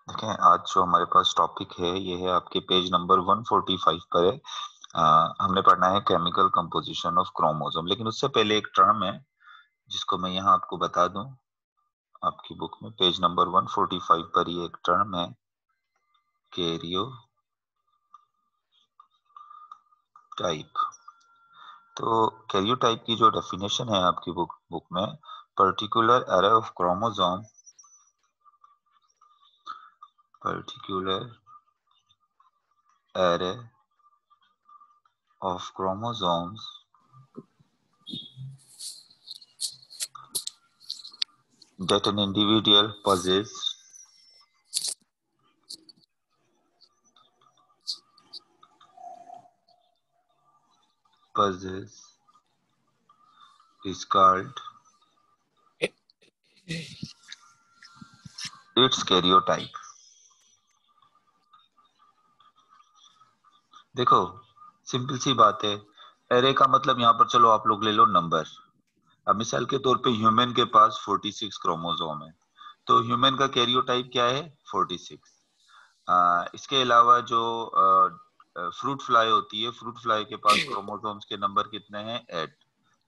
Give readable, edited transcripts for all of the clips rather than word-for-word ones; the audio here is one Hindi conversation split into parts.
देखें, आज जो हमारे पास टॉपिक है ये है आपके पेज नंबर 145 पर है। हमने पढ़ना है केमिकल कंपोजिशन ऑफ क्रोमोसोम। लेकिन उससे पहले एक टर्म है जिसको मैं यहाँ आपको बता दूं। आपकी बुक में पेज नंबर 145 पर ये एक टर्म है, कैरियो टाइप। तो कैरियोटाइप की जो डेफिनेशन है आपकी बुक में, particular array of chromosome, particular array of chromosomes that an individual possess is called its karyotype। देखो, सिंपल सी बात है। एरे का मतलब यहाँ पर चलो आप लोग ले लो नंबर। अब मिसाल के तौर पे ह्यूमन के पास 46 क्रोमोसोम है, तो ह्यूमन का कैरियोटाइप क्या है? 46। इसके अलावा जो फ्रूट फ्लाई होती है, फ्रूट फ्लाई के पास क्रोमोसोम्स के नंबर कितने हैं? 8।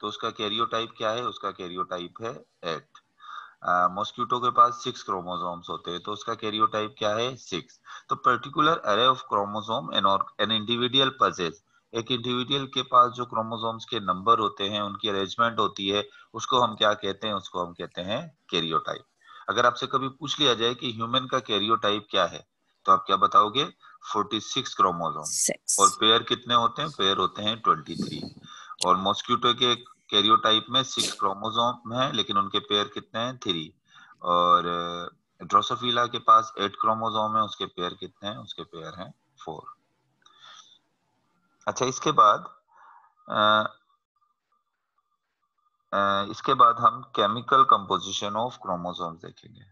तो उसका कैरियोटाइप क्या है? उसका कैरियोटाइप है 8। मॉस्किटो के पास 6 क्रोमोसोम्स होते हैं, तो उसका कैरियोटाइप क्या है? 6। तो particular array of chromosome an individual possess, एक इंडिविजुअल के पास जो क्रोमोसोम्स के नंबर होते हैं, उनकी अरेंजमेंट होती है, उसको हम क्या कहते हैं? उसको हम कहते हैं कैरियोटाइप। अगर आपसे कभी पूछ लिया जाए कि ह्यूमन का कैरियोटाइप क्या है, तो आप क्या बताओगे? 46 क्रोमोसोम। और 6। पेयर कितने होते हैं? पेयर होते हैं 23। और मॉस्किटो के कैरियोटाइप में 6 क्रोमोसोम है, लेकिन उनके पेयर कितने हैं? 3। और ड्रोसोफिला के पास 8 क्रोमोसोम है, उसके पेयर कितने हैं? उसके पेयर हैं 4। अच्छा, इसके बाद हम केमिकल कंपोजिशन ऑफ क्रोमोसोम देखेंगे।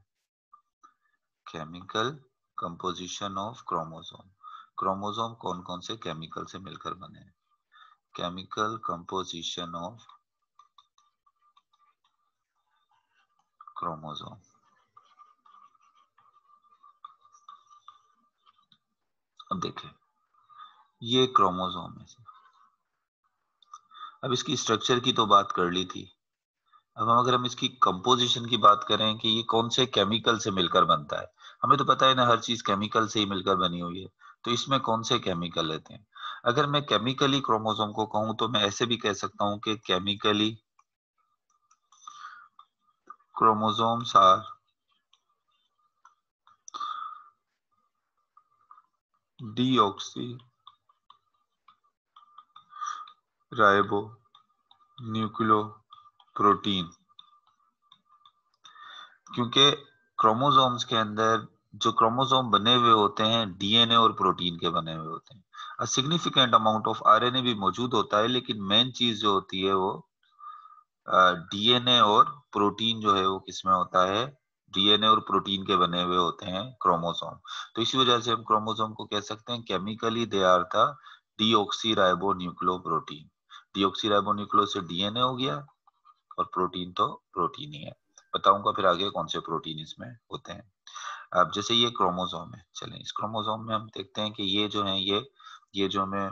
Chemical composition of chromosome. Chromosome कौन कौन से केमिकल से मिलकर बने हैं? Chemical composition of chromosome. अब देखें, ये क्रोमोसोम है। अब इसकी स्ट्रक्चर की तो बात कर ली थी। अब अगर हम इसकी कंपोजिशन की बात करें कि ये कौन से केमिकल से मिलकर बनता है, हमें तो पता है ना, हर चीज केमिकल से ही मिलकर बनी हुई है। तो इसमें कौन से केमिकल लेते हैं? अगर मैं केमिकली क्रोमोसोम को कहूं तो मैं ऐसे भी कह सकता हूं कि chemically chromosomes are deoxy ribo nucleo protein. क्योंकि क्रोमोसोम्स के अंदर जो क्रोमोसोम बने हुए होते हैं, डीएनए और प्रोटीन के बने हुए होते हैं। सिग्निफिकेंट अमाउंट ऑफ आरएनए भी मौजूद होता है, लेकिन मेन चीज जो होती है वो डीएनए और प्रोटीन जो है वो किसमें होता है? डीएनए और प्रोटीन के बने हुए होते हैं क्रोमोसोम। तो इसी वजह से हम क्रोमोसोम को कह सकते हैं chemically they are the deoxy ribo nucleo protein. Deoxy ribo nucleo से डीएनए हो गया, और प्रोटीन तो प्रोटीन ही है। बताऊंगा फिर आगे कौन से प्रोटीन इसमें होते हैं। अब जैसे ये क्रोमोसोम है, चलें इस क्रोमोसोम में हम देखते हैं कि ये जो है, ये जो मैं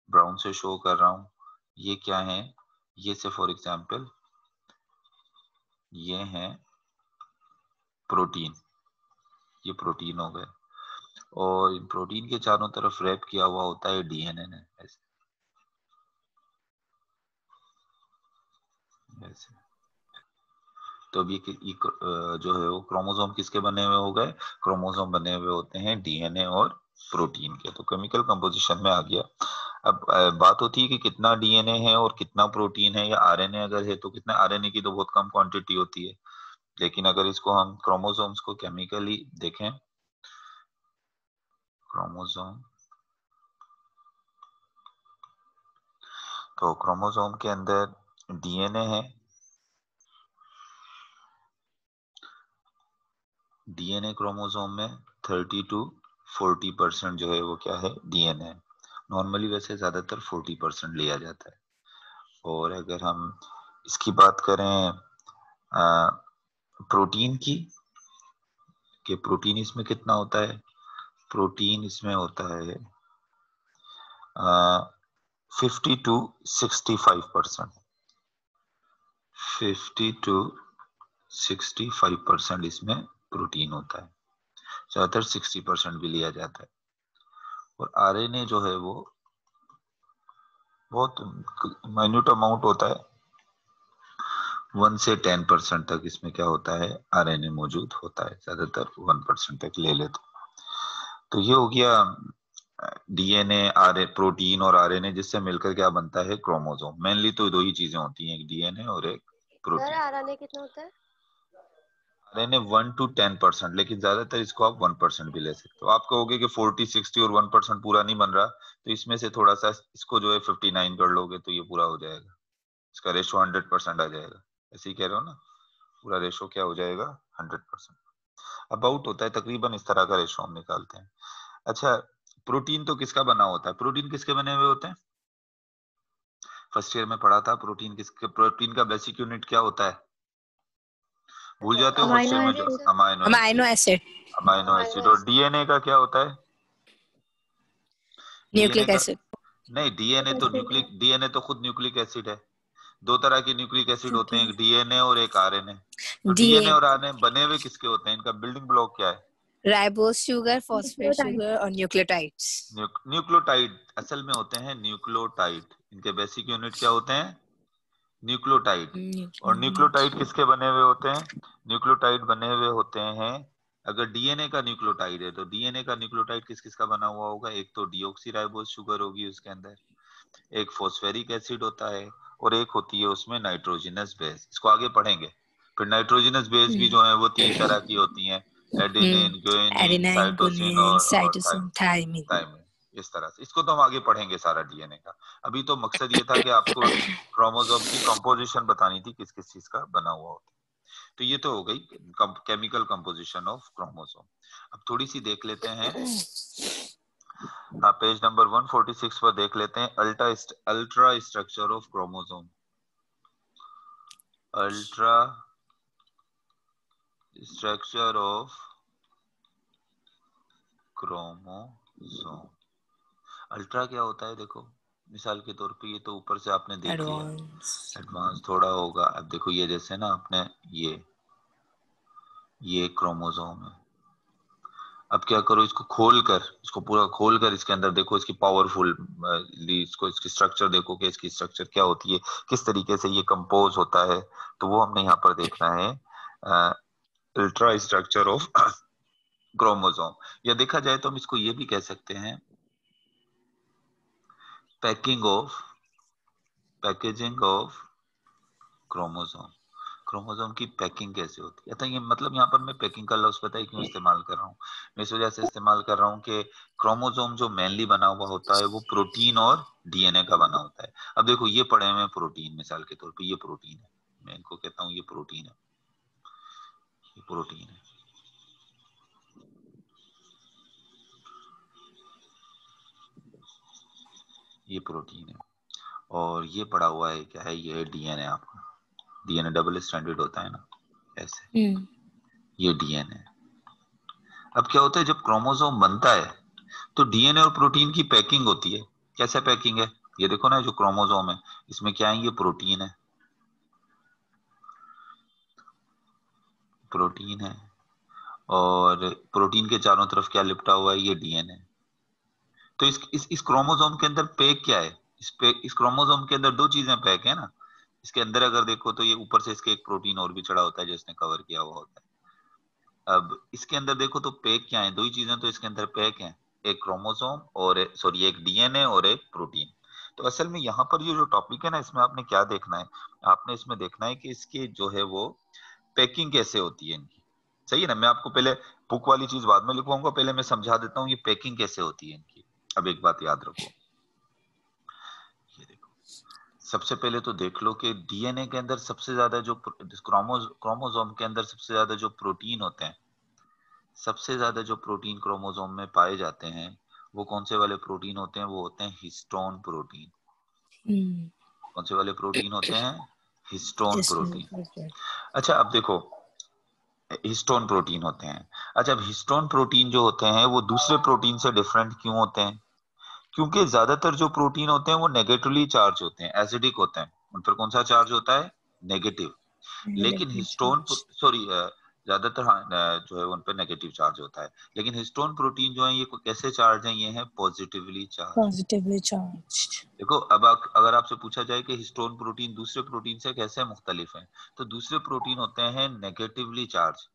ब्राउन से शो कर रहा हूँ, ये क्या है? ये से फॉर एग्जांपल ये है प्रोटीन। ये प्रोटीन हो गए, और इन प्रोटीन के चारों तरफ रैप किया हुआ होता है डीएनए ने, ऐसे ऐसे। तो अब जो है वो क्रोमोसोम किसके बने हुए हो गए? क्रोमोसोम बने हुए होते हैं डीएनए और प्रोटीन के। तो केमिकल कंपोजिशन में आ गया। अब बात होती है कि कितना डीएनए है और कितना प्रोटीन है, या आरएनए अगर है तो कितना। आरएनए की तो बहुत कम क्वांटिटी होती है, लेकिन अगर इसको हम क्रोमोसोम्स को केमिकली देखें, क्रोमोसोम, तो क्रोमोसोम के अंदर डीएनए है। डीएनए क्रोमोसोम में 30 to 40% जो है वो क्या है? डीएनए। नॉर्मली वैसे ज्यादातर 40% लिया जाता है। और अगर हम इसकी बात करें प्रोटीन की, कि प्रोटीन इसमें कितना होता है, प्रोटीन इसमें होता है 50 to 65%, 50 to 65% इसमें प्रोटीन होता है, ज्यादातर 60% भी लिया जाता है। और आरएनए जो है वो बहुत माइन्यूट अमाउंट होता है, 1 से 10% तक इसमें क्या होता है, आरएनए मौजूद होता है, ज्यादातर 1% तक ले ले तो ये हो गया डीएनए, आर प्रोटीन और आरएनए जिससे मिलकर क्या बनता है, क्रोमोसोम। मेनली तो दो ही चीजें होती हैं, एक डीएनए और एक प्रोटीन। सर आरएनए कितना होता है? आरएनए 1 to 10%, लेकिन ज्यादातर इसको आप 1% भी ले सकते हो। आप कहोगे कि 40, 60 और 1% पूरा नहीं बन रहा, तो इसमें से थोड़ा सा इसको जो है 59 कर लोगे तो ये पूरा हो जाएगा, इसका रेशो 100% आ जाएगा। ऐसे ही कह रहे हो ना, पूरा रेशो क्या हो जाएगा, 100%। अबाउट होता है तकरीबन इस तरह का रेशो हम निकालते हैं। अच्छा, प्रोटीन तो किसका बना होता है, प्रोटीन किसके बने हुए होते हैं, फर्स्ट ईयर में पढ़ा था प्रोटीन किसके, प्रोटीन का बेसिक यूनिट क्या होता है, भूल जाते हो फर्स्ट ईयर में जो, अमाइनो एसिड। Amino acid. और डीएनए का क्या होता है, डीएनए न्यूक्लिक का एसिड। नहीं, डीएनए तो न्यूक्लिक, डीएनए तो खुद न्यूक्लिक एसिड है। दो तरह के न्यूक्लिक एसिड होते हैं, एक डीएनए और एक आरएनए। तो डीएनए और आरएनए बने हुए किसके होते हैं, इनका बिल्डिंग ब्लॉक क्या है, राइबोस शुगर, फॉस्फेट शुगर और न्यूक्लियोटाइड्स। न्यूक्लियोटाइड असल में होते हैं न्यूक्लियोटाइड, इनके बेसिक यूनिट क्या होते हैं, न्यूक्लियोटाइड। और न्यूक्लियोटाइड किसके बने हुए होते हैं, न्यूक्लियोटाइड बने हुए होते हैं, अगर डीएनए का न्यूक्लियोटाइड है तो डीएनए का न्यूक्लियोटाइड किस किस का बना हुआ होगा, एक तो डीऑक्सीराइबोस शुगर होगी उसके अंदर, एक फॉस्फेरिक एसिड होता है, और एक होती है उसमें नाइट्रोजनस बेस। इसको आगे पढ़ेंगे। फिर नाइट्रोजनस बेस भी जो है वो 3 तरह की होती हैं, adenine, guanine, adenine, cytosine guanine, और साइटोसिन, थायमिन। थायमिन। इस तरह से इसको तो हम आगे पढ़ेंगे सारा डीएनए का। अभी तो मकसद ये था कि आपको क्रोमोसोम की कंपोजिशन बतानी थी, किस किस चीज का बना हुआ होता है। तो ये तो हो गई केमिकल कंपोजिशन ऑफ क्रोमोसोम। अब थोड़ी सी देख लेते हैं, पेज नंबर 146 पर देख लेते हैं, ultra structure of chromosome. Ultra structure of chromosome. Ultra क्या होता है, देखो मिसाल के तौर पे ये तो ऊपर से आपने देख लिया, एडवांस थोड़ा होगा। अब देखो ये जैसे ना आपने ये क्रोमोसोम है, अब क्या करो, इसको खोलकर, इसको पूरा खोलकर इसके अंदर देखो, इसकी पावरफुल इसको, इसकी स्ट्रक्चर देखो कि इसकी स्ट्रक्चर क्या होती है, किस तरीके से ये कंपोज होता है। तो वो हमने यहाँ पर देखना है, अल्ट्रा स्ट्रक्चर ऑफ क्रोमोसोम। या देखा जाए तो हम इसको ये भी कह सकते हैं, पैकेजिंग ऑफ क्रोमोसोम। क्रोमोसोम की पैकिंग कैसे होती है, तो ये मतलब यहाँ पर मैं पैकिंग का लफ्ज पता है क्यों इस्तेमाल कर रहा हूँ, मैं इस वजह से इस्तेमाल कर रहा हूँ कि क्रोमोसोम जो मेनली बना हुआ होता है वो प्रोटीन और डीएनए का बना होता है। अब देखो ये पढ़े हुए प्रोटीन, मिसाल के तौर पे ये प्रोटीन है, मैं इनको कहता हूँ ये प्रोटीन है, ये प्रोटीन है, ये प्रोटीन है। और ये पड़ा हुआ है क्या है, ये है डीएनए। आपका डीएनए डबल स्टैंडर्ड होता है ना, ऐसे ये डीएनए। अब क्या होता है, जब क्रोमोसोम बनता है तो डीएनए और प्रोटीन की पैकिंग होती है। कैसे पैकिंग है, ये देखो ना, जो क्रोमोसोम है इसमें क्या है, ये प्रोटीन है, प्रोटीन है, और प्रोटीन के चारों तरफ क्या लिपटा हुआ है, ये डीएनए। तो इस क्रोमोसोम के अंदर पैक क्या है, इस क्रोमोसोम के अंदर दो चीजें पैक है ना। इसके अंदर अगर देखो तो ये ऊपर से इसके एक प्रोटीन और भी चढ़ा होता है जिसने कवर किया हुआ होता है। अब इसके अंदर देखो तो पैक क्या है, दो ही चीजें तो इसके अंदर पैक हैं, एक क्रोमोसोम और सॉरी एक डीएनए और एक प्रोटीन। तो असल में यहाँ पर ये जो टॉपिक है ना, इसमें आपने क्या देखना है, आपने इसमें देखना है कि इसकी जो है वो पैकिंग कैसे होती है इनकी। सही है ना, मैं आपको पहले बुक वाली चीज बाद में लिखवाऊंगा, पहले मैं समझा देता हूँ ये पैकिंग कैसे होती है इनकी। अब एक बात याद रखो, ये देखो, सबसे पहले तो देख लो कि डीएनए के अंदर सबसे ज्यादा जो क्रोमोसोम के अंदर सबसे ज्यादा जो प्रोटीन होते हैं, सबसे ज्यादा जो प्रोटीन क्रोमोसोम में पाए जाते हैं वो कौन से वाले प्रोटीन होते हैं, वो होते हैं हिस्टोन प्रोटीन। कौन से वाले प्रोटीन होते हैं, हिस्टोन प्रोटीन। अच्छा अब देखो, हिस्टोन प्रोटीन होते हैं। अच्छा, अब हिस्टोन प्रोटीन जो होते हैं वो दूसरे प्रोटीन से डिफरेंट क्यों होते हैं? क्योंकि ज्यादातर जो प्रोटीन होते हैं वो नेगेटिवली चार्ज होते हैं, एसिडिक होते हैं, उन पर कौन सा चार्ज होता है? नेगेटिव। लेकिन Negative हिस्टोन, charge. सॉरी, ज्यादातर हाँ, जो है उन पर नेगेटिव चार्ज होता है। लेकिन हिस्टोन प्रोटीन जो है ये कैसे चार्ज है? ये है पॉजिटिवली चार्ज। Positively charged. देखो, अब अगर आपसे पूछा जाए कि हिस्टोन प्रोटीन दूसरे प्रोटीन से कैसे मुख्तलिफ है, तो दूसरे प्रोटीन होते हैं नेगेटिवली चार्ज,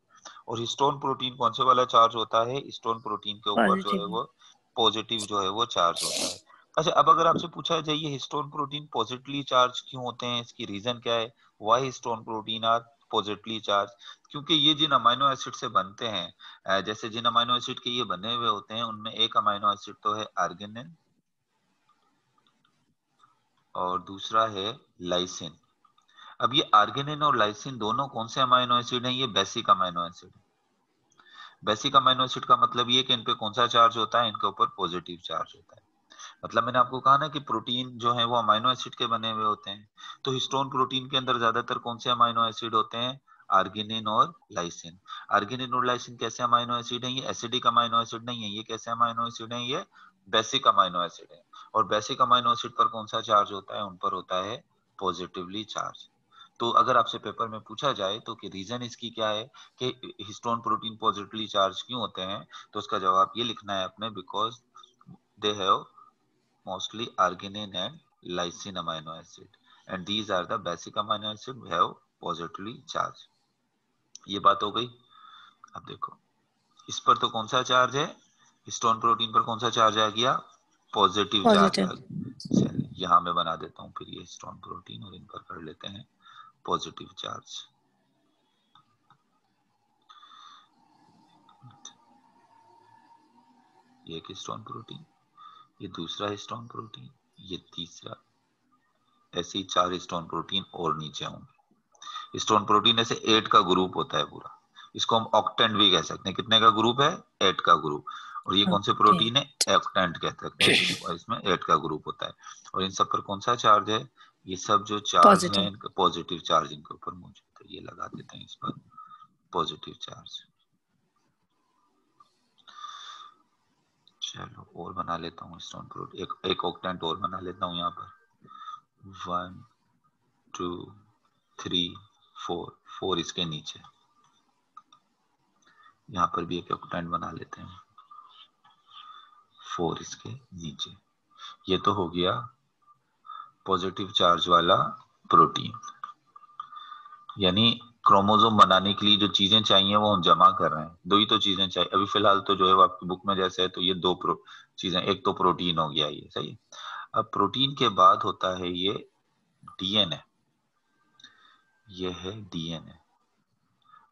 और हिस्टोन प्रोटीन कौन से वाला चार्ज होता है? हिस्टोन प्रोटीन के ऊपर जो है Positively. वो पॉजिटिव जो है वो चार्ज होता है। अच्छा, अब अगर आपसे पूछा जाए ये हिस्टोन प्रोटीन पॉजिटिवली चार्ज क्यों होते हैं, इसकी रीजन क्या है? Why histone protein are positively charge? क्योंकि ये जिन अमाइनो एसिड से बनते हैं, जैसे जिन अमाइनो एसिड के ये बने हुए होते हैं उनमें एक अमाइनो एसिड तो है आर्गिनिन और दूसरा है लाइसिन। अब ये आर्गिनिन और लाइसिन दोनों कौन से अमाइनो एसिड हैं? ये basic amino acid. Basic amino acid का मतलब ये कि इन पे कौन सा चार्ज होता है? इनके ऊपर पॉजिटिव चार्ज होता है। मतलब मैंने आपको कहा ना कि प्रोटीन जो है वो अमाइनो एसिड के बने हुए होते हैं, तो हिस्टोन प्रोटीन के अंदर ज्यादातर कौन से अमाइनो एसिड होते हैं? आर्गिनिन और लाइसिन। आर्गिनिन और लाइसिन कैसे अमाइनो एसिड हैं? ये एसिडिक अमाइनो एसिड नहीं है। ये कैसे अमाइनो एसिड हैं? ये बेसिक अमाइनो एसिड है। और बेसिक अमाइनो एसिड पर कौन सा चार्ज होता है? उन पर होता है पॉजिटिवली चार्ज। तो अगर आपसे पेपर में पूछा जाए तो कि रीजन इसकी क्या है कि हिस्टोन प्रोटीन पॉजिटिवली चार्ज क्यों होते हैं, तो उसका जवाब ये लिखना है अपने, because they have mostly arginine and lysine amino acid, and these are the basic amino acid have positively charge। ये बात हो गई। अब देखो, इस पर तो कौन सा चार्ज है? हिस्टोन प्रोटीन पर कौन सा चार्ज आ गया? पॉजिटिव चार्ज आ Positive. गया। चलिए यहाँ मैं बना देता हूँ फिर ये हिस्टोन प्रोटीन, और इन पर कर लेते हैं पॉजिटिव चार्ज। ये एक हिस्टोन प्रोटीन, ये दूसरा हिस्टोन प्रोटीन, ये तीसरा, ऐसे ही 4 हिस्टोन प्रोटीन और नीचे होंगे। हिस्टोन प्रोटीन ऐसे 8 का ग्रुप होता है पूरा। इसको हम ऑक्टेंट भी कह सकते हैं। कितने का ग्रुप है? 8 का ग्रुप। और ये कौन से Okay. प्रोटीन है? ऑक्टेंट कह सकते हैं इसको, और इसमें 8 का ग्रुप होता है। और इन सब पर कौन सा चार्ज है? ये सब जो चार्ज है Positive. इनका पॉजिटिव चार्ज इनके ऊपर मौजूद है। ये लगा देते हैं इस पर पॉजिटिव चार्ज। चलो और बना लेता हूँ हिस्टोन प्रोटीन, एक ऑक्टेंट और बना लेता हूँ यहाँ पर। 1 2 3 4, 4 इसके नीचे। यहाँ पर भी एक ऑक्टेंट बना लेते हैं, 4 इसके नीचे। ये तो हो गया पॉजिटिव चार्ज वाला प्रोटीन। यानी क्रोमोसोम बनाने के लिए जो चीजें चाहिए वो हम जमा कर रहे हैं। दो ही तो चीजें चाहिए अभी फिलहाल, तो जो है वो आपकी बुक में जैसे है, तो ये दो चीजें, एक तो प्रोटीन हो गया, ये सही है। अब प्रोटीन के बाद होता है ये डीएनए। ये है डीएनए,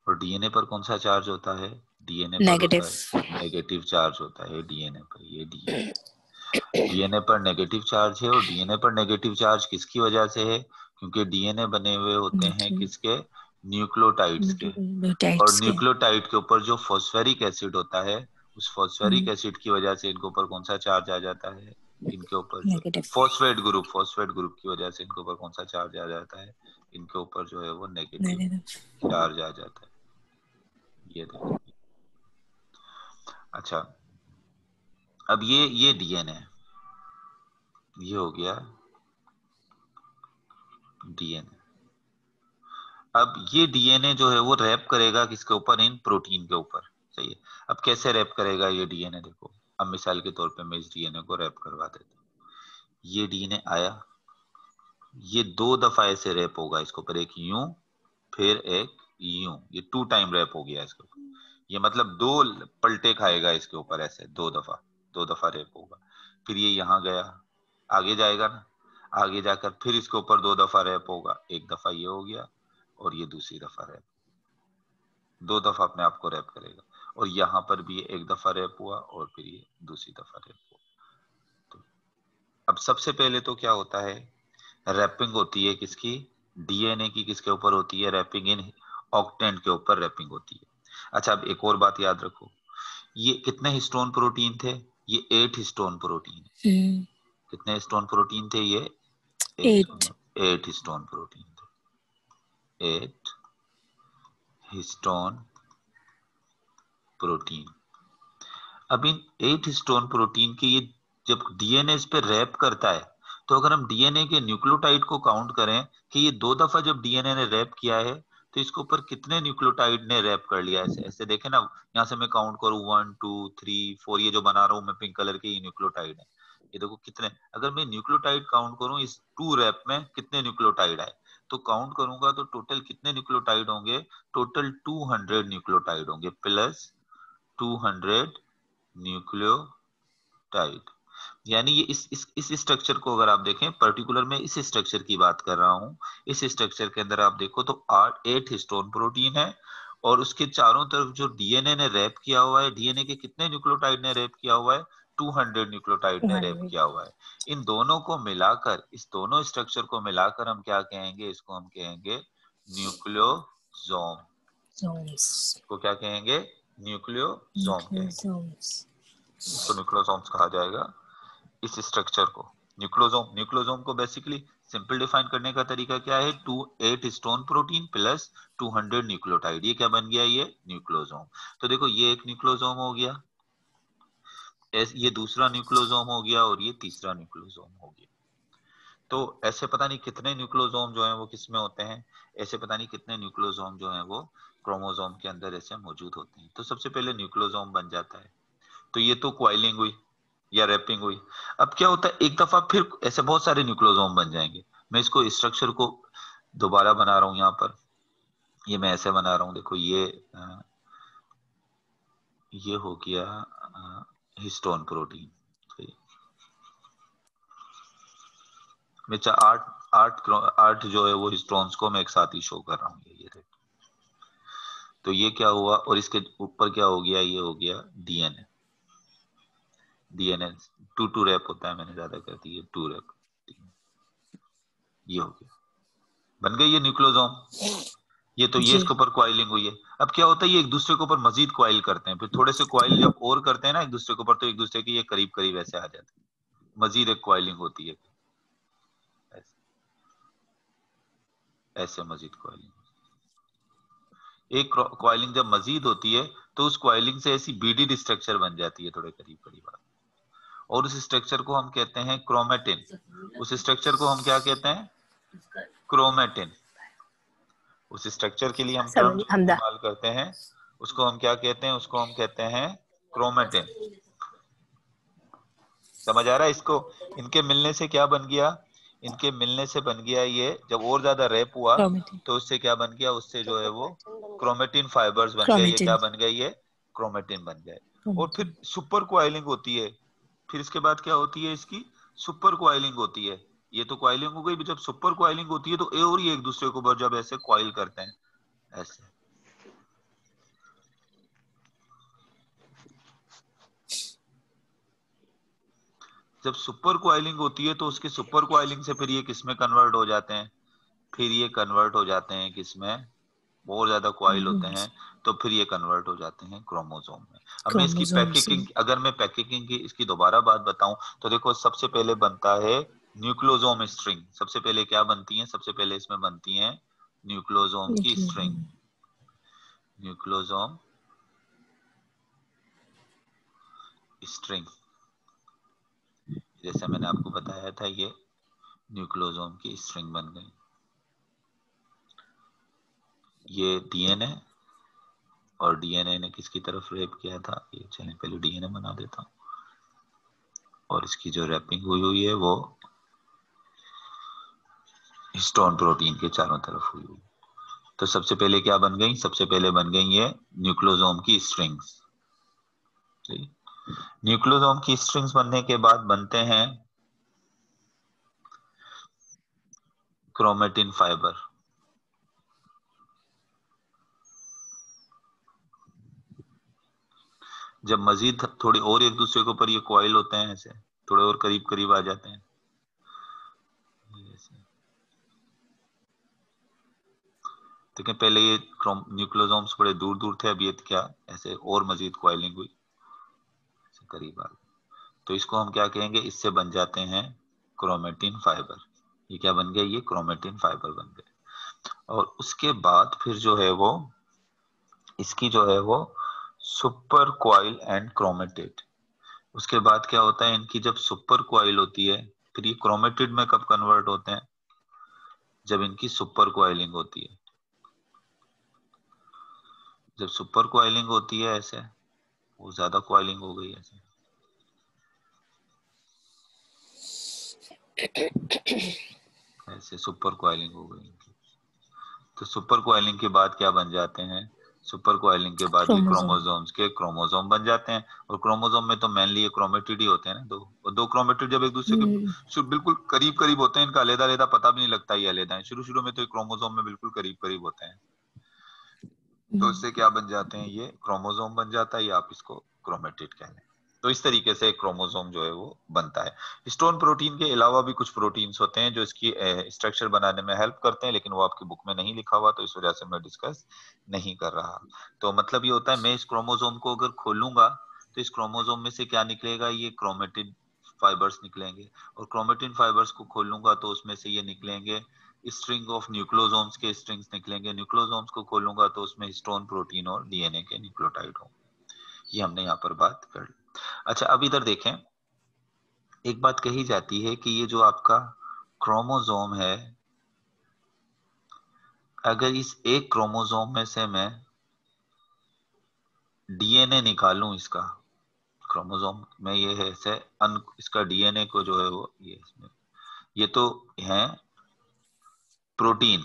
और डीएनए पर कौन सा चार्ज होता है? डीएनए पर होता है Negative. नेगेटिव चार्ज होता है डीएनए पर। ये डीएनए, डीएनए पर नेगेटिव चार्ज है। और डीएनए पर नेगेटिव चार्ज किसकी वजह से है? क्योंकि डीएनए बने हुए होते हैं किसके? न्यूक्लियोटाइड्स के। और Nucleotides के. न्यूक्लियोटाइड के ऊपर जो फॉस्फेरिक एसिड होता है, उस फॉस्फेरिक एसिड की वजह से इनके ऊपर कौन सा चार्ज आ जाता है? इनके ऊपर जो Negative. फॉस्फेट ग्रुप की वजह से इनके ऊपर कौन सा चार्ज आ जाता है? इनके ऊपर जो है वो नेगेटिव Negative. चार्ज आ जाता है। ये देखो। अच्छा, अब ये डीएनए, ये हो गया डीएनए। अब ये डीएनए जो है वो रैप करेगा किसके ऊपर? इन प्रोटीन के ऊपर, सही है। अब कैसे रैप करेगा ये डीएनए? देखो, अब मिसाल के तौर पे मैं इस डीएनए को रैप करवा देता हूँ। ये डीएनए आया, ये 2 दफा ऐसे रैप होगा इसके ऊपर, एक यूं फिर एक यूं। ये 2 टाइम रैप हो गया इसके ऊपर। ये मतलब 2 पलटे खाएगा इसके ऊपर, ऐसे 2 दफा, 2 दफा रैप होगा। फिर ये यहाँ गया, आगे जाएगा ना, आगे जाकर फिर इसके ऊपर 2 दफा रैप होगा। एक दफा ये हो गया, और ये दूसरी दफा रैप, 2 दफा अपने आप को रैप करेगा। और यहाँ पर भी ये एक दफा रैप हुआ, और फिर ये दूसरी दफा रैप हुआ। तो अब सबसे पहले तो क्या होता है? रैपिंग होती है किसकी? डीएनए की। किसके ऊपर होती है रैपिंग? इन ऑक्टेंट के ऊपर रैपिंग होती है। अच्छा, अब एक और बात याद रखो, ये कितने हिस्टोन प्रोटीन थे? ये 8 हिस्टोन प्रोटीन। कितने हिस्टोन प्रोटीन थे ये? 8. 8 हिस्टोन प्रोटीन थे। 8 हिस्टोन प्रोटीन। अब इन 8 हिस्टोन प्रोटीन के ये जब डीएनए इस पे रैप करता है, तो अगर हम डीएनए के न्यूक्लियोटाइड को काउंट करें कि ये 2 दफा जब डीएनए ने रैप किया है, तो इसके ऊपर कितने न्यूक्लियोटाइड ने रैप कर लिया है। ऐसे ऐसे देखे ना, यहाँ से मैं काउंट करूँ 1 2 3 4, ये जो बना रहा हूँ मैं पिंक कलर के, ये न्यूक्लियोटाइड है। ये देखो कितने, अगर मैं न्यूक्लियोटाइड काउंट करूँ इस 2 रैप में कितने न्यूक्लियोटाइड आए, तो काउंट करूंगा तो टोटल कितने न्यूक्लियोटाइड होंगे, टोटल 200 न्यूक्लियोटाइड होंगे प्लस 200 न्यूक्लियोटाइड। यानी ये इस स्ट्रक्चर को अगर आप देखें, पर्टिकुलर में इस स्ट्रक्चर की बात कर रहा हूं, इस स्ट्रक्चर के अंदर आप देखो तो 8 हिस्टोन प्रोटीन है, और उसके चारों तरफ जो डीएनए ने रैप किया हुआ है, डीएनए के कितने न्यूक्लियोटाइड ने रैप किया हुआ है, 200 न्यूक्लियोटाइड ने रैप 200. किया हुआ है। इन दोनों को मिलाकर, इस दोनों स्ट्रक्चर को मिलाकर हम क्या कहेंगे, इसको हम कहेंगे न्यूक्लियोसोम। Zones. को क्या कहेंगे, न्यूक्लियोसोम कहेंगे, Nucleosomes. इसको न्यूक्लियोसोम्स कहा जाएगा इस स्ट्रक्चर को। न्यूक्लियोसोम को बेसिकली सिंपल डिफाइन करने का तरीका क्या है, 8 हिस्टोन प्रोटीन प्लस 200 न्यूक्लियोटाइड, ये क्या बन गया, ये न्यूक्लियोसोम। तो देखो ये एक न्यूक्लियोसोम हो गया, ये दूसरा न्यूक्लियोसोम हो गया, और ये तीसरा न्यूक्लियोसोम हो गया। तो ऐसे पता नहीं कितने न्यूक्लियोसोम जो हैं वो किसमें होते हैं, ऐसे पता नहीं कितने न्यूक्लियोसोम जो हैं वो क्रोमोसोम के अंदर ऐसे मौजूद होते हैं। तो सबसे पहले न्यूक्लियोसोम बन जाता है, तो ये तो क्वाइलिंग हुई या रैपिंग हुई। अब क्या होता है, एक दफा फिर ऐसे बहुत सारे न्यूक्लियोसोम बन जाएंगे। मैं इसको स्ट्रक्चर को दोबारा बना रहा हूं, यहाँ पर ये मैं ऐसे बना रहा हूं, देखो ये हो गया हिस्टोन प्रोटीन। मैं आठ आठ आठ जो है वो हिस्टोन्स को मैं एक साथ ही शो कर रहा हूँ, ये तो ये क्या हुआ, और इसके ऊपर क्या हो गया, ये हो गया डीएनए। डीएनए 2 रैप होता है, मैंने ज्यादा कर दी है 2 रैप, ये हो गया, बन गई ये न्यूक्लियोसोम। ये तो ये जी. इसके ऊपर क्वाइलिंग हुई है। अब क्या होता है, ये एक दूसरे के ऊपर मजीद क्वाइल करते हैं, फिर थोड़े से क्वाइल जब और करते हैं ना एक दूसरे के ऊपर, तो एक दूसरे के ये करीब करीब ऐसे आ जाते हैं, मजीद एक क्वाइलिंग होती है, ऐसे, ऐसे मजीद क्वाइलिंग। एक क्वाइलिंग जब मजीद होती है तो उस क्वाइलिंग से ऐसी बीडीड स्ट्रक्चर बन जाती है थोड़े करीब करीब, और उस स्ट्रक्चर को हम कहते हैं क्रोमेटिन। उस स्ट्रक्चर को हम क्या कहते हैं, क्रोमेटिन। उस स्ट्रक्चर के लिए हम टर्म समझ हमदा. इस्तेमाल करते हैं, उसको हम क्या कहते हैं, उसको हम कहते हैं क्रोमेटिन। समझ आ रहा है इसको, इनके मिलने से क्या बन गया, इनके मिलने से बन गया ये, जब और ज्यादा रैप हुआ Chromatin. तो उससे क्या बन गया, उससे जो है वो क्रोमेटिन फाइबर्स बन गए, ये क्या Chromatin. बन गए, ये क्रोमेटिन बन गए। और Chromatin. फिर सुपर क्वाइलिंग होती है, फिर इसके बाद क्या होती है, इसकी सुपर क्वाइलिंग होती है। ये तो क्वाइलिंग हो गई, जब सुपर क्वाइलिंग होती है तो ए और ये एक दूसरे को जब ऐसे क्वाइल करते हैं, ऐसे। जब सुपर क्वाइलिंग होती है तो उसके सुपर क्वाइलिंग से फिर ये किसमें कन्वर्ट हो जाते हैं, फिर ये कन्वर्ट हो जाते हैं किसमें, बहुत ज्यादा क्वाइल होते हैं, तो फिर ये कन्वर्ट हो जाते हैं क्रोमोसोम में। अब मैं इसकी Chromosomes. पैकेजिंग, अगर मैं पैकेजिंग की इसकी दोबारा बात बताऊं, तो देखो सबसे पहले बनता है न्यूक्लियोसोम स्ट्रिंग। सबसे पहले क्या बनती है, सबसे पहले इसमें बनती है न्यूक्लियोसोम की स्ट्रिंग। न्यूक्लियोसोम स्ट्रिंग, जैसे मैंने आपको बताया था, ये न्यूक्लियोसोम की स्ट्रिंग बन गई। ये डीएनए, और डीएनए ने किसकी तरफ रैप किया था, ये चलें पहले डीएनए बना देता हूं, और इसकी जो रैपिंग हुई हुई है वो हिस्टोन प्रोटीन के चारों तरफ हुई हुई। तो सबसे पहले क्या बन गई, सबसे पहले बन गई ये न्यूक्लियोसोम की स्ट्रिंग्स। न्यूक्लियोसोम की स्ट्रिंग्स बनने के बाद बनते हैं क्रोमेटिन फाइबर। जब मजीद थोड़ी और एक दूसरे के ऊपर ये क्वाइल होते हैं, ऐसे थोड़े और करीब करीब आ जाते हैं, देखिए पहले ये न्यूक्लियोसोम्स बड़े दूर दूर थे, अब ये क्या ऐसे और मजीद क्वाइलिंग हुई, करीब आ गए, तो इसको हम क्या कहेंगे, इससे बन जाते हैं क्रोमेटिन फाइबर। ये क्या बन गया, ये क्रोमेटिन फाइबर बन गए। और उसके बाद फिर जो है वो इसकी जो है वो सुपर क्वाइल एंड क्रोमेटिड। उसके बाद क्या होता है, इनकी जब सुपर क्वाइल होती है, फिर ये क्रोमेटिड में कब कन्वर्ट होते हैं, जब इनकी सुपर क्वाइलिंग होती है। जब सुपर क्वाइलिंग होती है ऐसे, वो ज्यादा क्वाइलिंग हो गई ऐसे, ऐसे सुपर क्वाइलिंग हो गई इनकी। तो सुपर क्वाइलिंग के बाद क्या बन जाते हैं, सुपर क्वाइलिंग के बाद ये Chromosome. क्रोमोसोम्स के क्रोमोसोम बन जाते हैं। और क्रोमोसोम में तो मेनली ये क्रोमेटिड ही होते हैं ना, दो। और दो क्रोमेटिड जब एक दूसरे के बिल्कुल करीब करीब होते हैं, इनका अलग अलग पता भी नहीं लगता ये अलग है। शुरू शुरू में तो ये क्रोमोसोम में बिल्कुल करीब करीब होते हैं। तो इससे क्या बन जाते हैं, ये क्रोमोसोम बन जाता है, या आप इसको क्रोमेटिड कह लें। तो इस तरीके से क्रोमोसोम जो है वो बनता है। हिस्टोन प्रोटीन के अलावा भी कुछ प्रोटीन्स होते हैं जो इसकी स्ट्रक्चर बनाने में हेल्प करते हैं, लेकिन वो आपकी बुक में नहीं लिखा हुआ, तो इस वजह से मैं डिस्कस नहीं कर रहा। तो मतलब ये होता है, मैं इस क्रोमोसोम को अगर खोलूंगा तो इस क्रोमोसोम में से क्या निकलेगा, ये क्रोमेटिड फाइबर्स निकलेंगे। और क्रोमेटिन फाइबर्स को खोलूंगा तो उसमें से ये निकलेंगे स्ट्रिंग ऑफ न्यूक्लोसोम्स के स्ट्रिंग्स निकलेंगे। न्यूक्लोसोम्स को खोलूंगा तो उसमें हिस्टोन प्रोटीन और डीएनए के न्यूक्लियोटाइड होंगे। ये हमने यहाँ पर बात कर ली। अच्छा, अब इधर देखें, एक बात कही जाती है कि ये जो आपका क्रोमोसोम है, अगर इस एक क्रोमोसोम में से मैं डीएनए निकालूं, इसका क्रोमोसोम में ये है ऐसे इसका डीएनए को जो है वो ये इसमें, ये तो है प्रोटीन।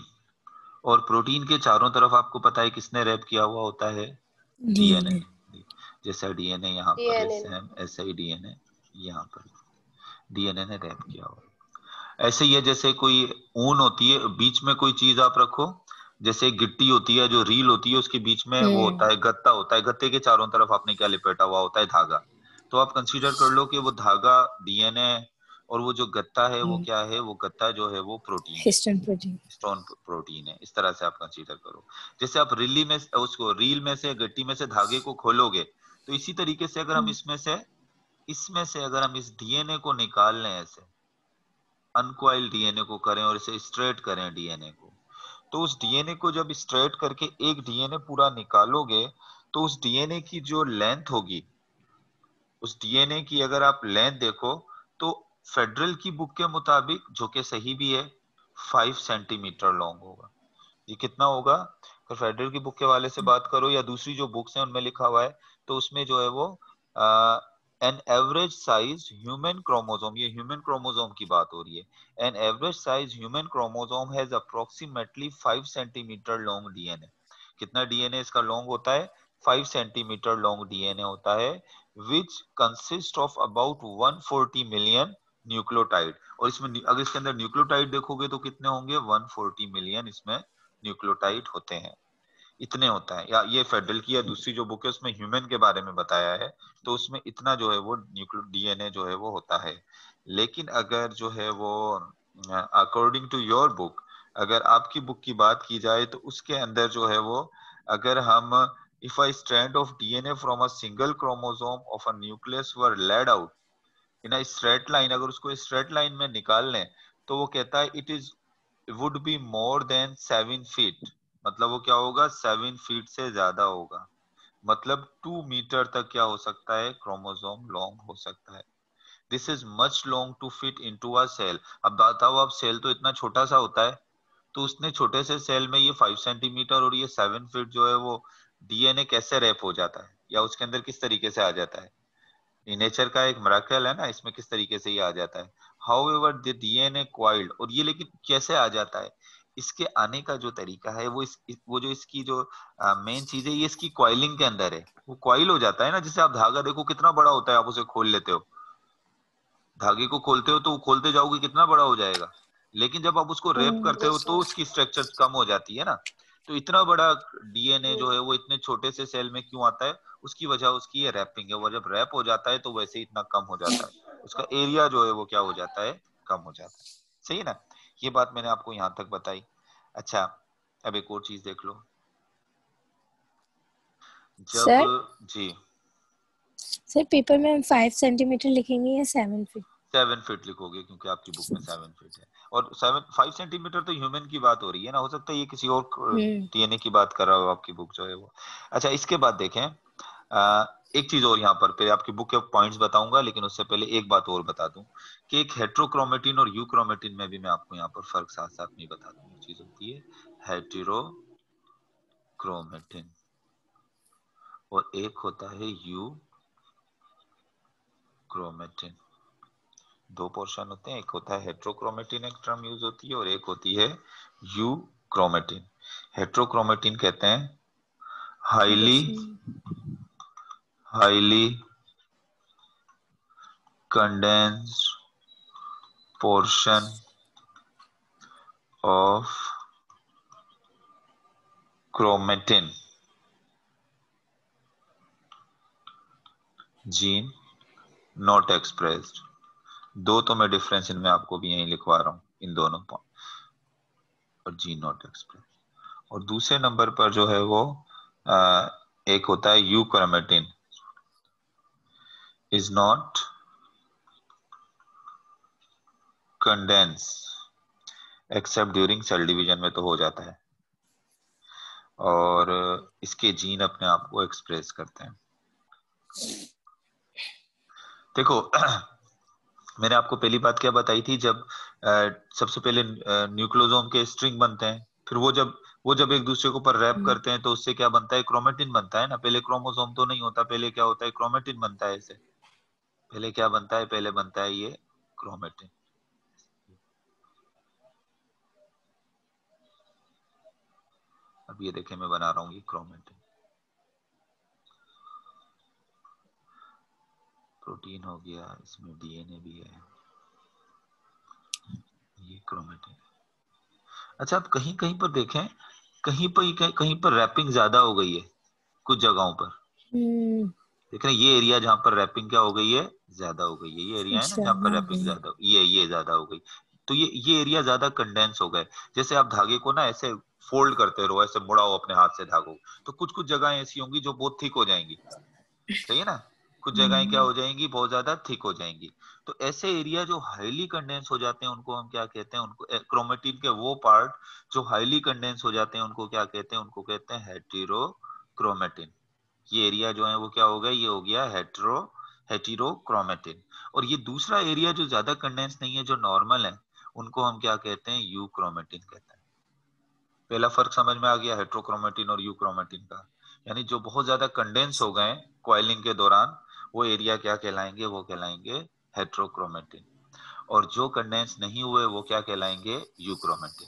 और प्रोटीन के चारों तरफ आपको पता है किसने रैप किया हुआ होता है, डीएनए DNA. ने। जैसा डीएनए यहाँ पर है डीएनए ने। सेम, ऐसा ही डीएनए यहाँ पर डीएनए ने रैप किया हुआ। ऐसे ही है, जैसे कोई ऊन होती है, बीच में कोई चीज आप रखो, जैसे गिट्टी होती है, जो रील होती है उसके बीच में वो होता है गत्ता होता है, गत्ते के चारों तरफ आपने क्या लिपेटा हुआ होता है, धागा। तो आप कंसीडर कर लो कि वो धागा डीएनए, और वो जो गत्ता है वो क्या है, वो गत्ता जो है वो प्रोटीन है, Histone protein. स्टोन प्रोटीन है। इस तरह से आप कंसीडर करो। जैसे आप रिली में उसको रील में से, गट्टी में से धागे को खोलोगे, तो इसी तरीके से अगर हम इसमें से अगर हम इस डीएनए को निकाल लें, ऐसे अनकॉइल डीएनए को करें और इसे स्ट्रेट करें डीएनए को, तो उस डीएनए को जब स्ट्रेट करके एक डीएनए पूरा निकालोगे, तो उस डीएनए की जो लेंथ होगी, उस डीएनए की अगर आप लेंथ देखो, तो फेडरल की बुक के मुताबिक, जो कि सही भी है, 5 सेंटीमीटर लॉन्ग होगा। ये कितना होगा, अगर फेडरल की बुक के वाले से बात करो या दूसरी जो बुक्स हैं उनमें लिखा हुआ है, तो उसमें जो है वो an average size human chromosome, ये ह्यूमन क्रोमोसोम की बात हो रही है, an average size human chromosome has approximately 5 centimetre long DNA. कितना डीएनए इसका लॉन्ग होता है, 5 सेंटीमीटर लॉन्ग डीएनए होता है, which consist of about 140 million nucleotide. और इसमें अगर इसके अंदर न्यूक्लियोटाइड देखोगे तो कितने होंगे, 140 मिलियन इसमें न्यूक्लियोटाइड होते हैं। इतने होता है, या ये फेडरल की या दूसरी जो बुक है उसमें ह्यूमन के बारे में बताया है, तो उसमें इतना जो है वो न्यूक्लियो डीएनए जो है वो होता है। लेकिन अगर जो है वो अकॉर्डिंग टू योर बुक, अगर आपकी बुक की बात की जाए, तो उसके अंदर जो है वो, अगर हम if a strand of DNA from a single chromosome of a nucleus were laid out in a straight line, अगर उसको स्ट्रेट लाइन में निकाल लें, तो वो कहता है it is would be more than 7 feet. मतलब वो क्या होगा, 7 फीट से ज्यादा होगा। मतलब 2 मीटर तक क्या हो सकता है, क्रोमोसोम लॉन्ग हो सकता है। This is much long to fit into a cell. अब बताओ, अब सेल तो इतना छोटा सा होता है, तो उसने छोटे से सेल में ये 5 सेंटीमीटर और ये 7 फीट जो है वो डीएनए कैसे रैप हो जाता है, या उसके अंदर किस तरीके से आ जाता है। ये नेचर का एक मिरेकल है ना, इसमें किस तरीके से ये आ जाता है। हाउएवर द डीएनए कॉइल्ड, और ये लेकिन कैसे आ जाता है, इसके आने का जो तरीका है वो वो जो इसकी जो मेन चीज है, ये इसकी कॉइलिंग के अंदर है। वो कॉइल हो जाता है ना, जैसे आप धागा देखो कितना बड़ा होता है, आप उसे खोल लेते हो, धागे को खोलते हो तो खोलते जाओगे कितना बड़ा हो जाएगा, लेकिन जब आप उसको रेप करते हो यस तो सर। उसकी स्ट्रक्चर कम हो जाती है ना। तो इतना बड़ा डीएनए जो है वो इतने छोटे से सेल में क्यों आता है, उसकी वजह उसकी ये रैपिंग है। वो जब रैप हो जाता है तो वैसे ही इतना कम हो जाता है, उसका एरिया जो है वो क्या हो जाता है, कम हो जाता है। सही है ना, ये बात मैंने आपको यहाँ तक बताई। अच्छा, अब एक और चीज देख लो। जब, सर जी, सर पेपर में हम 5 सेंटीमीटर लिखेंगे या 7 फीट? 7 फीट लिखोगे, क्योंकि आपकी बुक में 7 फीट है। और 5 सेंटीमीटर तो ह्यूमन की बात हो रही है ना, हो सकता है ये किसी और डीएनए की बात कर रहा हो आपकी बुक जो है वो। अच्छा, इसके बाद देखें, एक चीज और यहाँ पर पहले आपकी बुक के पॉइंट्स बताऊंगा, लेकिन उससे पहले एक बात और बता दूं कि एक हेट्रोक्रोमेटिन और यूक्रोमेटिन में भी मैं आपको यहाँ पर फर्क साथ साथ नहीं बता दूं। एक चीज होती है हेटेरोक्रोमेटिन और एक होता है यूक्रोमेटिन। दो पोर्शन होते हैं, एक होता है हेट्रोक्रोमेटिन, एक टर्म यूज होती है, और एक होती है यूक्रोमेटिन। हेट्रोक्रोमेटिन कहते हैं highly condensed portion of chromatin gene not expressed। दो तो मैं डिफरेंस इनमें आपको भी यहीं लिखवा रहा हूं, इन दोनों और जीन नॉट एक्सप्रेस। और दूसरे नंबर पर जो है वो एक होता है euchromatin is not condense except during cell division में तो हो जाता है, और इसके जीन अपने आप को एक्सप्रेस करते हैं। देखो मैंने आपको पहली बात क्या बताई थी, जब सबसे पहले न्यूक्लियोसोम के स्ट्रिंग बनते हैं, फिर वो जब एक दूसरे के ऊपर रैप करते हैं तो उससे क्या बनता है, क्रोमेटिन बनता है ना। पहले क्रोमोसोम तो नहीं होता, पहले क्या होता है, क्रोमेटिन बनता है। इसे पहले क्या बनता है, पहले बनता है ये क्रोमेटिन। अब ये देखें मैं बना रहा हूं ये क्रोमेटिन, प्रोटीन हो गया, इसमें डीएनए भी है, ये क्रोमेटिन। अच्छा आप कहीं कहीं पर देखें, कहीं पर रैपिंग ज्यादा हो गई है कुछ जगहों पर। देख रहे हैं ये एरिया जहां पर रैपिंग क्या हो गई है, ज्यादा हो गई है। ये एरिया है ना जहां पर रैपिंग ज्यादा, ये ज्यादा हो गई। तो ये एरिया ज्यादा कंडेंस हो गए। जैसे आप धागे को ना ऐसे फोल्ड करते रहो, ऐसे मुड़ाओ अपने हाथ से धागो, तो कुछ कुछ जगहें ऐसी होंगी जो बहुत थिक हो जाएंगी, सही है ना। कुछ जगहें क्या हो जाएंगी, बहुत ज्यादा थिक हो जाएंगी। तो ऐसे एरिया जो हाईली कंडेंस हो जाते हैं उनको हम क्या कहते हैं, उनको क्रोमेटिन के वो पार्ट जो हाईली कंडेंस हो जाते हैं उनको क्या कहते हैं, उनको कहते हैं हेटेरोक्रोमेटिन। ये एरिया जो है वो क्या हो गया, ये हो गया हेटेरोक्रोमेटिन। और ये दूसरा एरिया जो ज्यादा कंडेंस नहीं है, जो नॉर्मल है, उनको हम क्या कहते हैं, यूक्रोमेटिन कहते हैं। पहला फर्क समझ में आ गया हेट्रोक्रोमेटिन और यूक्रोमेटिन का। यानी जो बहुत ज्यादा कंडेंस हो गए कॉइलिंग के दौरान, वो एरिया क्या कहलाएंगे, वो कहलाएंगे हेट्रोक्रोमेटिन। और जो कंडेंस नहीं हुए वो क्या कहलाएंगे, यूक्रोमेटिन।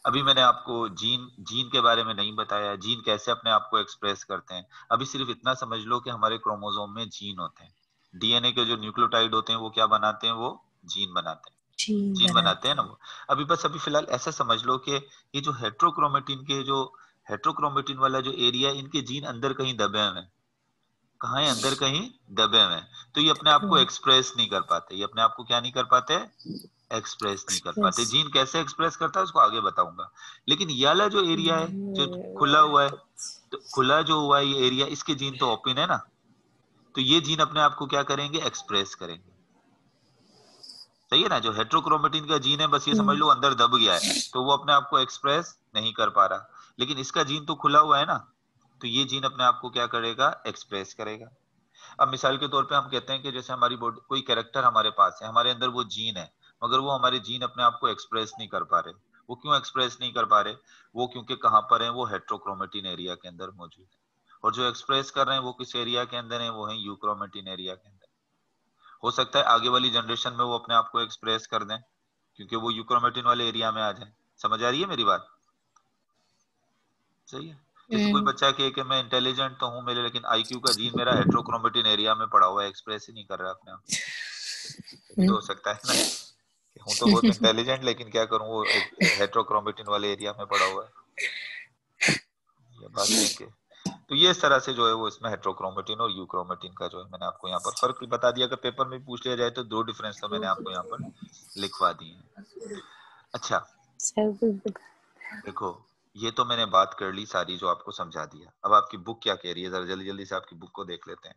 अभी मैंने आपको जीन जीन के बारे में नहीं बताया, जीन कैसे अपने आप को एक्सप्रेस करते हैं। अभी सिर्फ इतना समझ लो कि हमारे क्रोमोसोम में जीन होते हैं। डीएनए के जो न्यूक्लियोटाइड होते हैं वो क्या बनाते हैं, वो जीन बनाते हैं। जीन बनाते हैं ना वो। अभी फिलहाल ऐसा समझ लो कि ये जो हेट्रोक्रोमेटिन वाला जो एरिया, इनके जीन अंदर कहीं दबे हुए हैं। कहाँ है, अंदर कहीं दबे हुए हैं। तो ये अपने आप को एक्सप्रेस नहीं कर पाते। ये अपने आप को क्या नहीं कर पाते, एक्सप्रेस नहीं कर पाते। जीन कैसे एक्सप्रेस करता है उसको आगे बताऊंगा। लेकिन ये वाला जो एरिया है जो खुला हुआ है, तो खुला जो हुआ है ये एरिया, इसके जीन तो ओपन है ना, तो ये जीन अपने आप को क्या करेंगे, एक्सप्रेस करेंगे। सही है ना। जो हेट्रोक्रोमेटिन का जीन है बस ये समझ लो अंदर दब गया है, तो वो अपने आप को एक्सप्रेस नहीं कर पा रहा। लेकिन इसका जीन तो खुला हुआ है ना, तो ये जीन अपने आप को क्या करेगा, एक्सप्रेस करेगा। अब मिसाल के तौर पे हम कहते हैं कि जैसे हमारी बॉडी, कोई कैरेक्टर हमारे पास है, हमारे अंदर वो जीन है, मगर वो हमारे जीन अपने आप को एक्सप्रेस नहीं कर पा रहे। वो क्यों एक्सप्रेस नहीं कर पा रहे, वो क्योंकि कहां पर है, वो हेट्रोक्रोमेटिन एरिया के अंदर मौजूद है। और जो एक्सप्रेस कर रहे हैं वो किस एरिया के अंदर है, वो है यूक्रोमेटिन एरिया के अंदर। हो सकता है आगे वाली जनरेशन में वो अपने आप को एक्सप्रेस कर दें, क्योंकि वो यूक्रोमेटिन वाले एरिया में आ जाए। समझ आ रही है मेरी बात, सही है। जैसे कोई बच्चा कहे कि मैं इंटेलिजेंट तो हूं मेरे, लेकिन आईक्यू का जीन मेरा हेट्रोक्रोमेटिन एरिया में पड़ा हुआ है, एक्सप्रेस ही नहीं कर रहा अपने आप। ये भी तो हो सकता है ना, कि हूं तो बहुत इंटेलिजेंट लेकिन क्या करूं, वो हेट्रोक्रोमेटिन वाले एरिया में पड़ा हुआ है। ये बात है कि तो ये इस तरह से जो है वो इसमें हेट्रोक्रोमेटिन और यूक्रोमेटिन का जो है मैंने आपको यहाँ पर फर्क बता दिया। अगर पेपर में पूछ लिया जाए तो दो डिफरेंस तो मैंने आपको यहाँ पर लिखवा दिए हैं। अच्छा देखो, ये तो मैंने बात कर ली सारी, जो आपको समझा दिया। अब आपकी बुक क्या कह रही है, जरा जल्दी जल्दी से आपकी बुक को देख लेते हैं।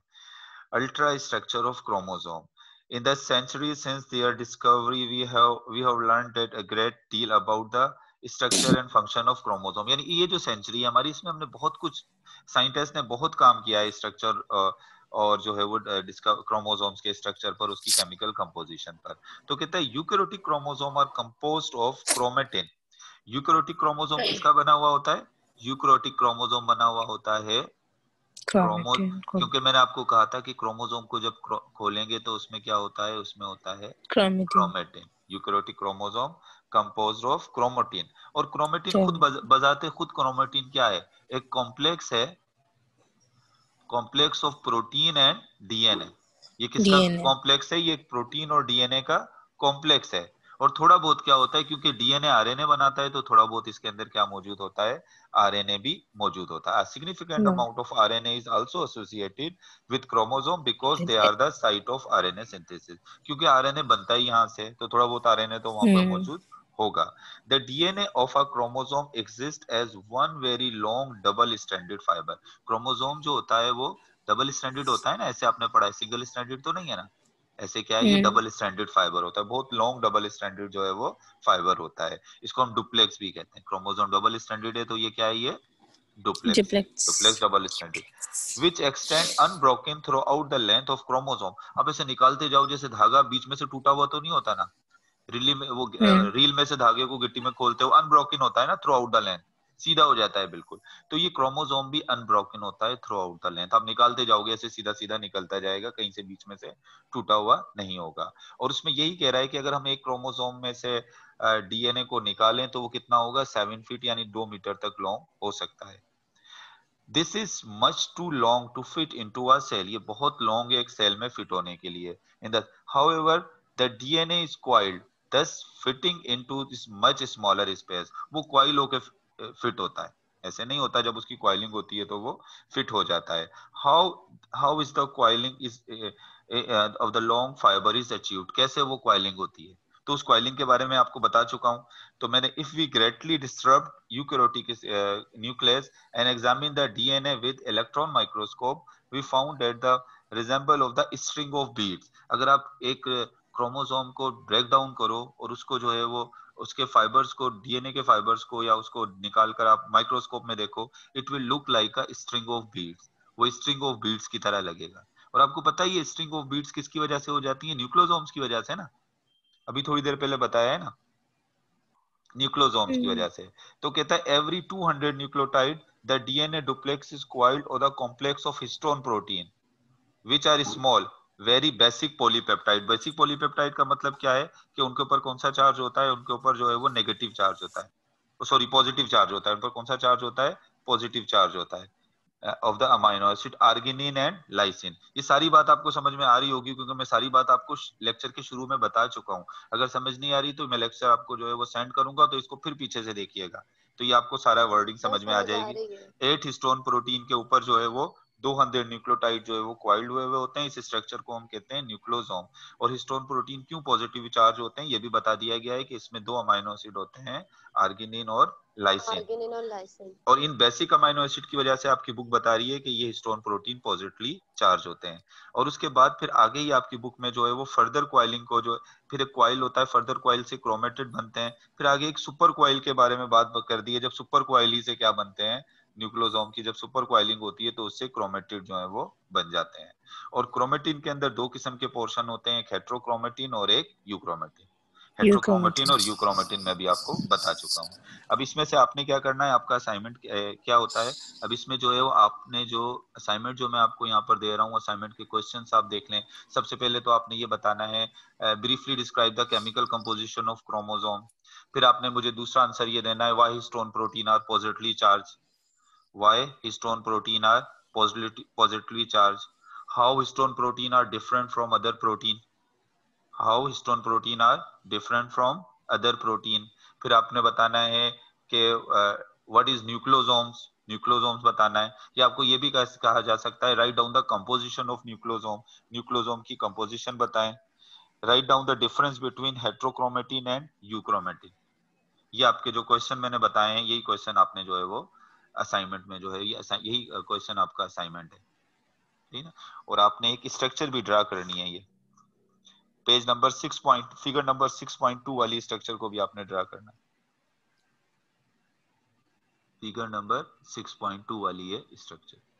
Ultra structure of chromosome. In the centuries since their discovery, we have learned that a great deal about the structure and function of chromosome. यानी ये जो सेंचुरी है हमारी, इसमें हमने बहुत कुछ, साइंटिस्ट ने बहुत काम किया है स्ट्रक्चर और जो है वो क्रोमोसोम्स के स्ट्रक्चर पर, उसकी केमिकल कंपोजिशन पर। तो कहता है eukaryotic chromosome are composed of chromatin. Eukaryotic chromosome किसका बना हुआ होता है? यूकैरियोटिक क्रोमोसोम बना हुआ होता है क्रोमो, क्रोमेटिन को क्योंकि मैंने आपको कहा था कि क्रोमोसोम को जब खोलेंगे तो उसमें क्या होता है, उसमें होता है chromatin. Chromatin. Eukaryotic chromosome composed of chromatin. और क्रोमेटिन खुद क्रोमेटिन बजाते खुद क्रोमेटिन क्या है? एक कॉम्प्लेक्स है, complex of protein and DNA. ये किसका डीएनए। कॉम्प्लेक्स है? ये प्रोटीन और डीएनए का कॉम्प्लेक्स है। और थोड़ा बहुत क्या होता है, क्योंकि डीएनए आरएनए बनाता है, तो थोड़ा बहुत इसके अंदर क्या मौजूद होता है? आरएनए भी मौजूद होता है। Significant amount of RNA is also associated with chromosome because they are the site of RNA synthesis. क्योंकि आरएनए बनता ही यहाँ से, तो थोड़ा बहुत आरएनए तो वहां पर मौजूद होगा। The DNA of a chromosome exists as one very long double stranded fiber। Chromosome जो होता है वो डबल स्ट्रैंडेड होता है ना, ऐसे आपने पढ़ा है, सिंगल स्ट्रैंडेड तो नहीं है ना। ऐसे क्या है, ये डबल स्ट्रैंडेड फाइबर होता है, बहुत लॉन्ग डबल स्ट्रैंडेड जो है वो फाइबर होता है। इसको हम डुप्लेक्स भी कहते हैं। क्रोमोसोम डबल स्ट्रैंडेड है, तो ये क्या है? ये डुप्लेक्स है। Diplex. Duplex double stranded which extend unbroken through out the length of chromosome. अब ऐसे निकालते जाओ, जैसे धागा बीच में से टूटा हुआ तो नहीं होता ना, रील में वो रील में से धागे को गिट्टी में खोलते हो, अनब्रोकन होता है ना थ्रू आउट द लेंथ, सीधा हो जाता है बिल्कुल। तो ये क्रोमोसोम भी अनब्रोकन होता है थ्रू आउट द लेंथ। आप निकालते जाओगे ऐसे सीधा सीधा निकलता जाएगा, कहीं से बीच में से टूटा हुआ नहीं होगा। और उसमें यही कह रहा है कि अगर हम एक क्रोमोसोम में से डीएनए को निकालें तो वो कितना होगा? 7 फीट यानी 2 मीटर तक लॉन्ग हो सकता है। This is much too long to fit into a cell. ये बहुत लॉन्ग है एक सेल में फिट होने के लिए। In the however the DNA is coiled, thus fitting into this much smaller space। वो कॉइल होके फिट होता है, ऐसे नहीं होता। जब उसकी कॉइलिंग होती है तो वो फिट हो जाता है। How how is the coiling is of the long fibre is achieved. कैसे वो कॉइलिंग होती है? तो उस कॉइलिंग के बारे में आपको बता चुका हूं। तो मैंने if we greatly disturb eukaryotic nucleus and examine the DNA with electron microscope, we found that the resemble of the string of beads। अगर आप एक क्रोमोसोम को ब्रेक डाउन करो और उसको जो है वो उसके फाइबर्स को, डीएनए के फाइबर्स को, या उसको निकाल कर आप माइक्रोस्कोप में देखो, it will look like a string of beads. वो स्ट्रिंग ऑफ बीड्स की तरह लगेगा। और आपको पता है ये स्ट्रिंग ऑफ बीड्स किसकी वजह से हो जाती है? न्यूक्लियोसोम्स की वजह से ना। अभी थोड़ी देर पहले बताया है ना, न्यूक्लियोसोम्स की वजह से। तो कहता है every 200 nucleotide the DNA duplex is coiled और the complex of histone protein which are small very basic polypeptide. Basic polypeptide का मतलब क्या है? कि उनके ऊपर कौन सा चार्ज होता है? उनके ऊपर जो है वो नेगेटिव चार्ज होता है, सॉरी पॉजिटिव चार्ज होता है। उन पर कौन सा चार्ज होता है? पॉजिटिव चार्ज होता है। Of the amino acid arginine and lysine. ये सारी बात आपको समझ में आ रही होगी, क्योंकि मैं सारी बात आपको लेक्चर के शुरू में बता चुका हूं। अगर समझ नहीं आ रही तो मैं लेक्चर आपको जो है वो सेंड करूंगा, तो इसको फिर पीछे से देखिएगा, तो ये आपको सारा वर्डिंग समझ में आ जाएगी। 8 हिस्टोन प्रोटीन के ऊपर जो है वो 200 न्यूक्लियोटाइड जो है वो क्वाइल्ड हुए हुए होते हैं। इस स्ट्रक्चर को हम कहते हैं न्यूक्लियोसोम। और हिस्टोन प्रोटीन क्यों पॉजिटिव चार्ज होते हैं ये भी बता दिया गया है कि इसमें 2 अमाइनो एसिड होते हैं, आर्गिनिन और लाइसिन। और इन बेसिक अमाइनो एसिड की वजह से आपकी बुक बता रही है कि ये हिस्टोन प्रोटीन पॉजिटिवली चार्ज होते हैं। और उसके बाद फिर आगे ही आपकी बुक में जो है वो फर्दर क्वाइलिंग को, जो फिर एक क्वाइल होता है, फर्दर क्वाइल से क्रोमेटिड बनते हैं। फिर आगे एक सुपर क्वाइल के बारे में बात कर दी है। जब सुपर क्वाइल ही से क्या बनते हैं? न्यूक्लियोसोम की जब सुपर क्वाइलिंग होती है तो उससे क्रोमेटिड जो है वो बन जाते हैं। और क्रोमेटिन के अंदर 2 किस्म के पोर्शन होते हैं, एक हेट्रोक्रोमेटिन और एक यूक्रोमेटिन। Heterochromatin euchromatin. और यूक्रोमेटिन में भी आपको बता चुका हूँ। अब इसमें से आपने क्या करना है, आपका असाइनमेंट क्या होता है? अब इसमें जो है वो आपने जो असाइनमेंट जो मैं आपको यहाँ पर दे रहा हूँ, असाइनमेंट के क्वेश्चंस आप देख लें। सबसे पहले तो आपने ये बताना है briefly describe the chemical composition of chromosome. फिर आपने मुझे दूसरा आंसर ये देना है, why histone protein are positively charge, why histone protein are positively charge, how histone protein are different from other protein, how histone protein are different from other protein. फिर आपने बताना है कि व्हाट इज न्यूक्लियोसोम्स, न्यूक्लियोसोम्स बताना है। या आपको ये भी कहा जा सकता है write down the composition of nucleosome, nucleosome की कंपोजिशन बताएं। Write down the difference between heterochromatin and euchromatin. ये आपके जो क्वेश्चन मैंने बताए हैं, यही क्वेश्चन आपने जो है वो असाइनमेंट में जो है यही क्वेश्चन आपका असाइनमेंट है, ठीक है। और आपने एक स्ट्रक्चर भी ड्रा करनी है, ये पेज नंबर 6 फिगर नंबर 6.2 वाली स्ट्रक्चर को भी आपने ड्रा करना है। फिगर नंबर 6.2 वाली है स्ट्रक्चर।